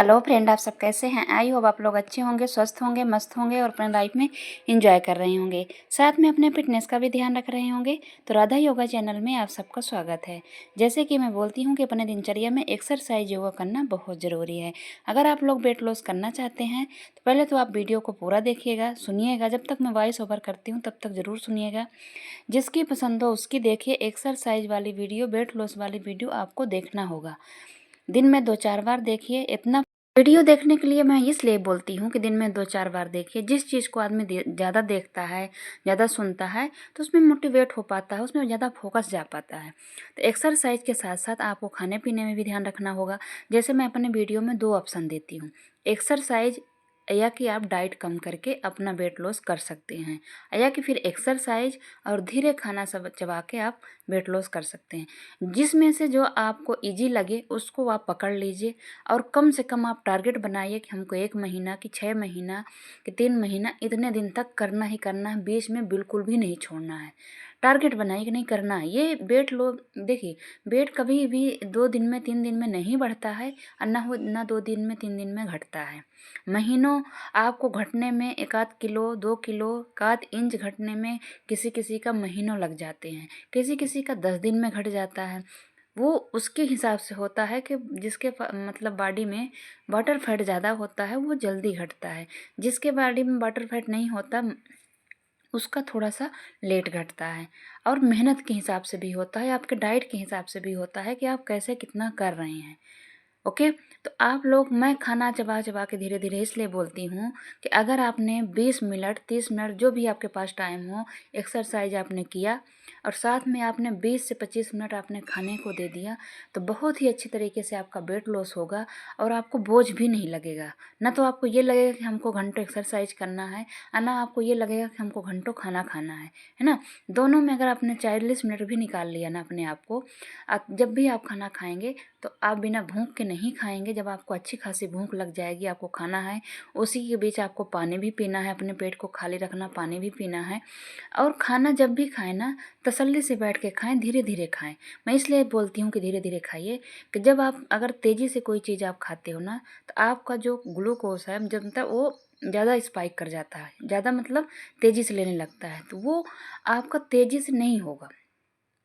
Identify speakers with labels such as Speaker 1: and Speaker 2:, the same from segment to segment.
Speaker 1: Hello friend, आप सब कैसे हैं। आई होप आप लोग अच्छे होंगे, स्वस्थ होंगे, मस्त होंगे और अपने लाइफ में एंजॉय कर रहे होंगे, साथ में अपने फिटनेस का भी ध्यान रख रहे होंगे। तो राधा योगा चैनल में आप सबका स्वागत है। जैसे कि मैं बोलती हूँ कि अपने दिनचर्या में एक्सरसाइज योगा करना बहुत ज़रूरी है। अगर आप लोग वेट लॉस करना चाहते हैं तो पहले तो आप वीडियो को पूरा देखिएगा, सुनिएगा। जब तक मैं वॉइस ओवर करती हूँ तब तक ज़रूर सुनिएगा। जिसकी पसंद हो उसकी देखिए। एक्सरसाइज वाली वीडियो, वेट लॉस वाली वीडियो आपको देखना होगा। दिन में 2-4 बार देखिए। इतना वीडियो देखने के लिए मैं इसलिए बोलती हूँ कि दिन में 2-4 बार देखिए। जिस चीज़ को आदमी ज़्यादा देखता है, ज़्यादा सुनता है, तो उसमें मोटिवेट हो पाता है, उसमें ज़्यादा फोकस जा पाता है। तो एक्सरसाइज के साथ साथ आपको खाने पीने में भी ध्यान रखना होगा। जैसे मैं अपने वीडियो में 2 ऑप्शन देती हूँ, एक्सरसाइज या कि आप डाइट कम करके अपना वेट लॉस कर सकते हैं, या कि फिर एक्सरसाइज और धीरे खाना सब चबा के आप वेट लॉस कर सकते हैं। जिसमें से जो आपको इजी लगे उसको आप पकड़ लीजिए और कम से कम आप टारगेट बनाइए कि हमको 1 महीना कि 6 महीना कि 3 महीना इतने दिन तक करना ही करना है, बीच में बिल्कुल भी नहीं छोड़ना है। टारगेट बनाइए कि नहीं करना है। ये वेट लो देखिए, वेट कभी भी 2 दिन में 3 दिन में नहीं बढ़ता है और ना 2 दिन में 3 दिन में घटता है। महीनों आपको घटने में 1 आध किलो 2 किलो 1 आध इंच घटने में किसी किसी का महीनों लग जाते हैं, किसी किसी का 10 दिन में घट जाता है। वो उसके हिसाब से होता है कि जिसके मतलब बॉडी में वाटर फैट ज़्यादा होता है वो जल्दी घटता है, जिसके बॉडी में वाटर फैट नहीं होता उसका थोड़ा सा लेट घटता है। और मेहनत के हिसाब से भी होता है, आपके डाइट के हिसाब से भी होता है कि आप कैसे कितना कर रहे हैं। ओके। तो आप लोग, मैं खाना चबा चबा के धीरे धीरे इसलिए बोलती हूँ कि अगर आपने 20 मिनट 30 मिनट जो भी आपके पास टाइम हो एक्सरसाइज आपने किया और साथ में आपने 20 से 25 मिनट आपने खाने को दे दिया तो बहुत ही अच्छी तरीके से आपका वेट लॉस होगा और आपको बोझ भी नहीं लगेगा। ना तो आपको ये लगेगा कि हमको घंटों एक्सरसाइज करना है और ना आपको ये लगेगा कि हमको घंटों खाना खाना है ना। दोनों में अगर आपने 40 मिनट भी निकाल लिया ना अपने आप को, जब भी आप खाना खाएंगे तो आप बिना भूख के नहीं खाएंगे। जब आपको अच्छी खासी भूख लग जाएगी, आपको खाना है, उसी के बीच आपको पानी भी पीना है, अपने पेट को खाली रखना, पानी भी पीना है। और खाना जब भी खाएं ना तसल्ली से बैठ के खाएं, धीरे धीरे खाएं। मैं इसलिए बोलती हूँ कि धीरे धीरे खाइए कि जब आप अगर तेज़ी से कोई चीज़ आप खाते हो ना तो आपका जो ग्लूकोज है जब मतलब वो ज़्यादा स्पाइक कर जाता है, ज़्यादा मतलब तेज़ी से लेने लगता है, तो वो आपका तेज़ी से नहीं होगा।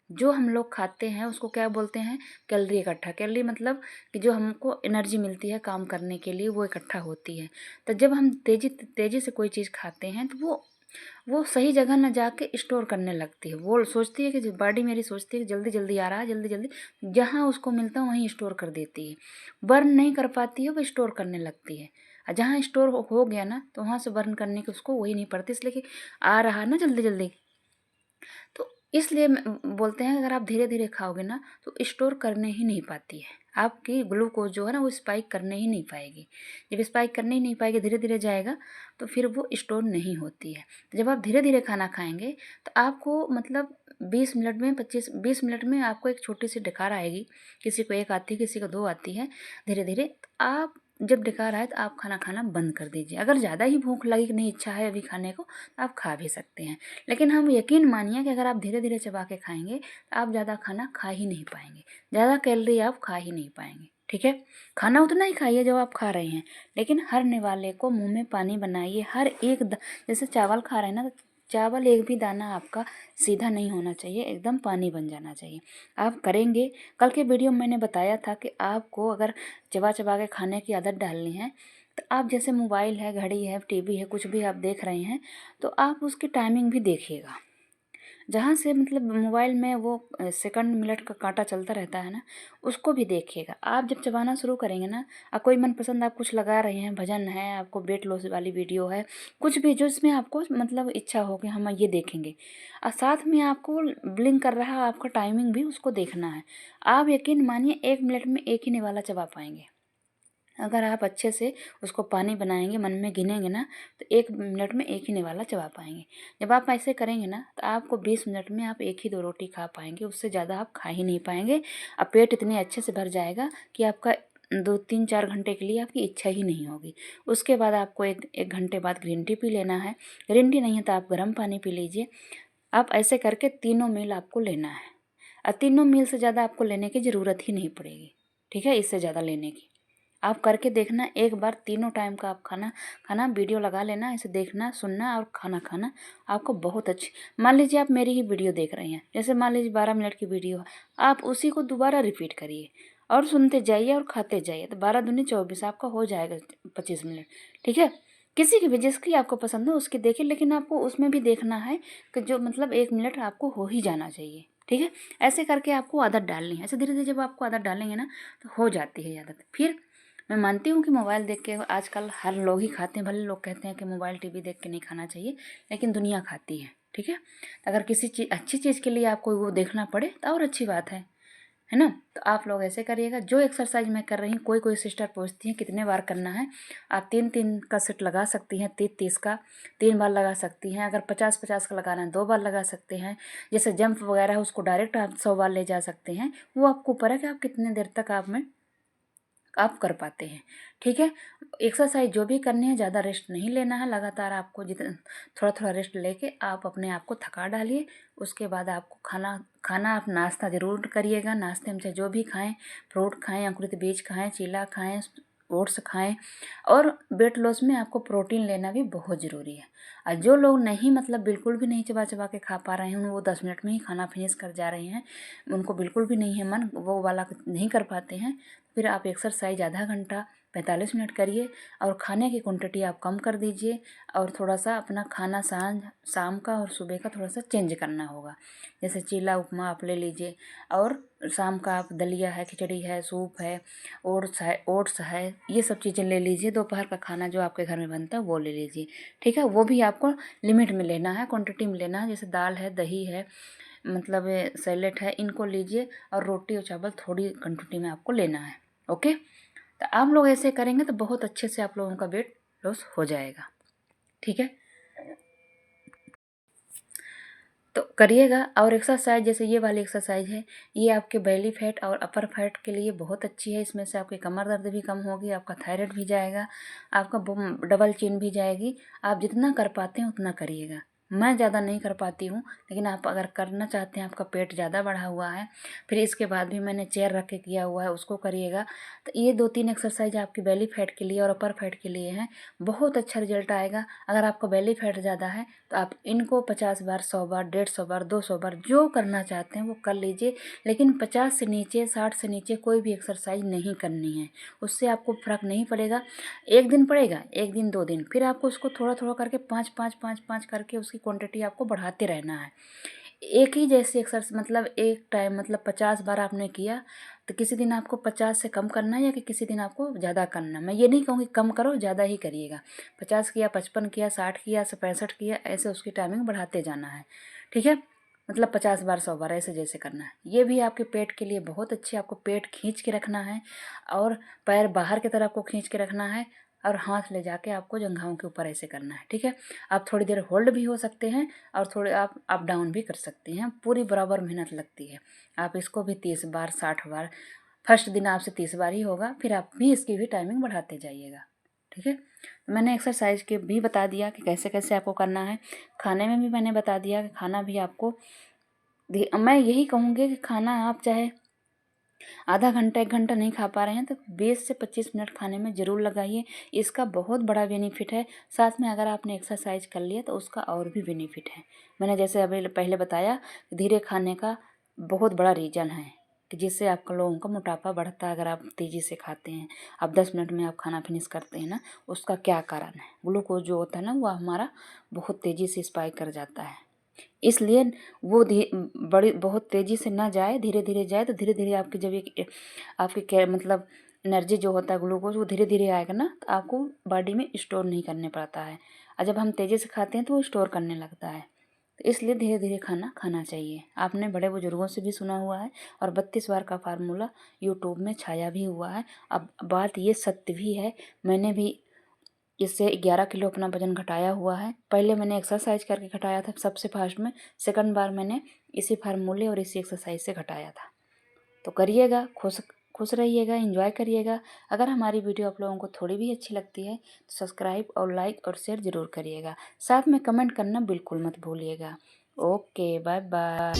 Speaker 1: जो हम लोग खाते हैं उसको क्या बोलते हैं, कैलोरी इकट्ठा। कैलोरी मतलब कि जो हमको एनर्जी मिलती है काम करने के लिए वो इकट्ठा होती है। तो जब हम तेज़ी से कोई चीज़ खाते हैं तो वो सही जगह ना जाके स्टोर करने लगती है। वो सोचती है कि बॉडी मेरी सोचती है कि जल्दी जल्दी आ रहा है, जल्दी जल्दी जहाँ उसको मिलता है वहीं स्टोर कर देती है। बर्न नहीं कर पाती है, वो स्टोर करने लगती है। और जहाँ स्टोर हो गया ना तो वहाँ से बर्न करने की उसको वही नहीं पड़ती, इसलिए कि आ रहा है ना जल्दी जल्दी। तो इसलिए बोलते हैं अगर आप धीरे धीरे खाओगे ना तो स्टोर करने ही नहीं पाती है, आपकी ग्लूकोज जो है ना वो स्पाइक करने ही नहीं पाएगी। जब स्पाइक करने ही नहीं पाएगी, धीरे धीरे जाएगा तो फिर वो स्टोर नहीं होती है। तो जब आप धीरे धीरे खाना खाएंगे तो आपको मतलब 20 मिनट में 20 मिनट में आपको एक छोटी सी डकार आएगी। किसी को 1 आती है, किसी को 2 आती है। धीरे धीरे तो आप जब डकार आए तो आप खाना खाना बंद कर दीजिए। अगर ज़्यादा ही भूख लगी कि नहीं इच्छा है अभी खाने को तो आप खा भी सकते हैं। लेकिन हम यकीन मानिए कि अगर आप धीरे धीरे चबा के खाएंगे तो आप ज़्यादा खाना खा ही नहीं पाएंगे, ज़्यादा कैलोरी आप खा ही नहीं पाएंगे। ठीक है, खाना उतना ही खाइए जो आप खा रहे हैं, लेकिन हर निवाले को मुंह में पानी बनाइए। हर एक जैसे चावल खा रहे हैं ना तो चावल एक भी दाना आपका सीधा नहीं होना चाहिए, एकदम पानी बन जाना चाहिए। आप करेंगे। कल के वीडियो में मैंने बताया था कि आपको अगर चबा चबा के खाने की आदत डालनी है तो आप जैसे मोबाइल है, घड़ी है, टीवी है, कुछ भी आप देख रहे हैं तो आप उसकी टाइमिंग भी देखिएगा। जहाँ से मतलब मोबाइल में वो सेकंड मिनट का कांटा चलता रहता है ना, उसको भी देखिएगा। आप जब चबाना शुरू करेंगे ना और कोई मनपसंद आप कुछ लगा रहे हैं, भजन है, आपको वेट लॉस वाली वीडियो है, कुछ भी जो इसमें आपको मतलब इच्छा हो कि हम ये देखेंगे और साथ में आपको ब्लिंक कर रहा है आपका टाइमिंग भी उसको देखना है। आप यकीन मानिए 1 मिनट में एक ही निवाला चबा पाएंगे। अगर आप अच्छे से उसको पानी बनाएंगे, मन में गिनेंगे ना तो 1 मिनट में एक ही निवाला चबा पाएंगे। जब आप ऐसे करेंगे ना तो आपको 20 मिनट में आप 1 ही 2 रोटी खा पाएंगे, उससे ज़्यादा आप खा ही नहीं पाएंगे। अब पेट इतने अच्छे से भर जाएगा कि आपका 2-3-4 घंटे के लिए आपकी इच्छा ही नहीं होगी। उसके बाद आपको एक घंटे बाद ग्रीन टी पी लेना है। ग्रीन टी नहीं है तो आप गर्म पानी पी लीजिए। आप ऐसे करके तीनों मील आपको लेना है और तीनों मील से ज़्यादा आपको लेने की ज़रूरत ही नहीं पड़ेगी। ठीक है, इससे ज़्यादा लेने की आप करके देखना एक बार, तीनों टाइम का आप खाना वीडियो लगा लेना, ऐसे देखना, सुनना और खाना खाना, आपको बहुत अच्छी। मान लीजिए आप मेरी ही वीडियो देख रहे हैं, जैसे मान लीजिए 12 मिनट की वीडियो है, आप उसी को दोबारा रिपीट करिए और सुनते जाइए और खाते जाइए, तो 12 दूनी 24 आपका हो जाएगा 25 मिनट। ठीक है, किसी की भी जिसकी आपको पसंद हो उसकी देखिए, लेकिन आपको उसमें भी देखना है कि जो मतलब 1 मिनट आपको हो ही जाना चाहिए। ठीक है, ऐसे करके आपको आदत डालनी है। ऐसे धीरे धीरे जब आपको आदत डालेंगे ना तो हो जाती है आदत। फिर मैं मानती हूँ कि मोबाइल देख के आजकल हर लोग ही खाते हैं, भले लोग कहते हैं कि मोबाइल टीवी देख के नहीं खाना चाहिए, लेकिन दुनिया खाती है। ठीक है, अगर किसी चीज़ अच्छी चीज़ के लिए आपको वो देखना पड़े तो और अच्छी बात है ना। तो आप लोग ऐसे करिएगा। जो एक्सरसाइज मैं कर रही हूँ, कोई कोई सिस्टर पूछती हैं कितने बार करना है, आप 3-3 का सेट लगा सकती हैं, 30-30 का 3 बार लगा सकती हैं। अगर 50-50 का लगाना है 2 बार लगा सकते हैं। जैसे जंप वगैरह है उसको डायरेक्ट आप 100 बार ले जा सकते हैं। वो आपको ऊपर है कि आप कितने देर तक आप कर पाते हैं। ठीक है, एक्सरसाइज जो भी करनी है ज़्यादा रेस्ट नहीं लेना है, लगातार आपको जितना थोड़ा थोड़ा रेस्ट लेके आप अपने आप को थका डालिए। उसके बाद आपको खाना आप नाश्ता ज़रूर करिएगा। नाश्ते में चाहे जो भी खाएं, फ्रूट खाएं, अंकुरित बीज खाएं, चीला खाएं, ओट्स खाएं। और वेट लॉस में आपको प्रोटीन लेना भी बहुत ज़रूरी है। और जो लोग नहीं मतलब बिल्कुल भी नहीं चबा चबा के खा पा रहे हैं, वो 10 मिनट में ही खाना फिनिश कर जा रहे हैं, उनको बिल्कुल भी नहीं है मन, वो वाला नहीं कर पाते हैं, फिर आप एक्सरसाइज आधा घंटा 45 मिनट करिए और खाने की क्वांटिटी आप कम कर दीजिए। और थोड़ा सा अपना खाना शाम का और सुबह का थोड़ा सा चेंज करना होगा। जैसे चीला उपमा आप ले लीजिए, और शाम का आप दलिया है, खिचड़ी है, सूप है, ओट्स है, ये सब चीज़ें ले लीजिए। दोपहर का खाना जो आपके घर में बनता है वो ले लीजिए। ठीक है, वो भी आपको लिमिट में लेना है, क्वांटिटी में लेना है। जैसे दाल है, दही है, मतलब सैलेड है, इनको लीजिए। और रोटी और चावल थोड़ी क्वांटिटी में आपको लेना है। ओके, तो आप लोग ऐसे करेंगे तो बहुत अच्छे से आप लोगों का वेट लॉस हो जाएगा। ठीक है, तो करिएगा। और एक्सरसाइज जैसे ये वाली एक्सरसाइज है, ये आपके बेली फैट और अपर फैट के लिए बहुत अच्छी है। इसमें से आपकी कमर दर्द भी कम होगी, आपका थायराइड भी जाएगा, आपका डबल चिन भी जाएगी। आप जितना कर पाते हैं उतना करिएगा। मैं ज़्यादा नहीं कर पाती हूँ, लेकिन आप अगर करना चाहते हैं, आपका पेट ज़्यादा बढ़ा हुआ है, फिर इसके बाद भी मैंने चेयर रख के किया हुआ है, उसको करिएगा। तो ये 2-3 एक्सरसाइज आपकी बेली फैट के लिए और अपर फैट के लिए हैं, बहुत अच्छा रिजल्ट आएगा। अगर आपका बेली फैट ज़्यादा है तो आप इनको 50 बार, 100 बार, 150 बार, 200 बार जो करना चाहते हैं वो कर लीजिए। लेकिन 50 से नीचे, 60 से नीचे कोई भी एक्सरसाइज नहीं करनी है, उससे आपको फ़र्क नहीं पड़ेगा। एक दिन पड़ेगा, एक दिन 2 दिन, फिर आपको उसको थोड़ा थोड़ा करके 5-5 करके उसकी क्वांटिटी आपको बढ़ाते रहना है। एक ही जैसे एक्सरसाइज मतलब एक टाइम मतलब 50 बार आपने किया, तो किसी दिन आपको 50 से कम करना है या कि किसी दिन आपको ज़्यादा करना है। मैं ये नहीं कहूँगी कम करो, ज़्यादा ही करिएगा। 50 किया, 55 किया, 60 किया, 65 किया, ऐसे उसकी टाइमिंग बढ़ाते जाना है। ठीक है, मतलब 50 बार, 100 बार, ऐसे जैसे करना है। ये भी आपके पेट के लिए बहुत अच्छी, आपको पेट खींच के रखना है और पैर बाहर की तरफ को खींच के रखना है, और हाथ ले जाके आपको जंघाओं के ऊपर ऐसे करना है। ठीक है, आप थोड़ी देर होल्ड भी हो सकते हैं और थोड़े आप अप डाउन भी कर सकते हैं। पूरी बराबर मेहनत लगती है। आप इसको भी 30 बार, 60 बार, फर्स्ट दिन आपसे 30 बार ही होगा, फिर आप भी इसकी भी टाइमिंग बढ़ाते जाइएगा। ठीक है, तो मैंने एक्सरसाइज के भी बता दिया कि कैसे कैसे आपको करना है। खाने में भी मैंने बता दिया कि खाना भी आपको मैं यही कहूँगी कि खाना आप चाहे आधा घंटा 1 घंटा नहीं खा पा रहे हैं तो 20 से 25 मिनट खाने में ज़रूर लगाइए। इसका बहुत बड़ा बेनिफिट है। साथ में अगर आपने एक्सरसाइज कर लिया तो उसका और भी बेनिफिट है। मैंने जैसे अभी पहले बताया, धीरे खाने का बहुत बड़ा रीज़न है कि जिससे आपका लोगों का मोटापा बढ़ता है। अगर आप तेज़ी से खाते हैं, आप 10 मिनट में आप खाना फिनिश करते हैं ना, उसका क्या कारण है? ग्लूकोज जो होता है ना, वो हमारा बहुत तेज़ी से स्पाइक कर जाता है। इसलिए वो बड़ी बहुत तेज़ी से ना जाए, धीरे धीरे जाए। तो धीरे धीरे आपकी जब एक आपकी क्या मतलब एनर्जी जो होता है ग्लूकोज, वो धीरे धीरे आएगा ना, तो आपको बॉडी में स्टोर नहीं करने पड़ता है। और जब हम तेज़ी से खाते हैं तो वो स्टोर करने लगता है। तो इसलिए धीरे धीरे खाना खाना चाहिए। आपने बड़े बुजुर्गों से भी सुना हुआ है, और 32 बार का फार्मूला यूट्यूब में छाया भी हुआ है। अब बात ये सत्य भी है, मैंने भी इससे 11 किलो अपना वज़न घटाया हुआ है। पहले मैंने एक्सरसाइज करके घटाया था सबसे फास्ट में, सेकंड बार मैंने इसी फार्मूले और इसी एक्सरसाइज से घटाया था। तो करिएगा, खुश खुश रहिएगा, एंजॉय करिएगा। अगर हमारी वीडियो आप लोगों को थोड़ी भी अच्छी लगती है तो सब्सक्राइब और लाइक और शेयर ज़रूर करिएगा। साथ में कमेंट करना बिल्कुल मत भूलिएगा। Okay, bye bye.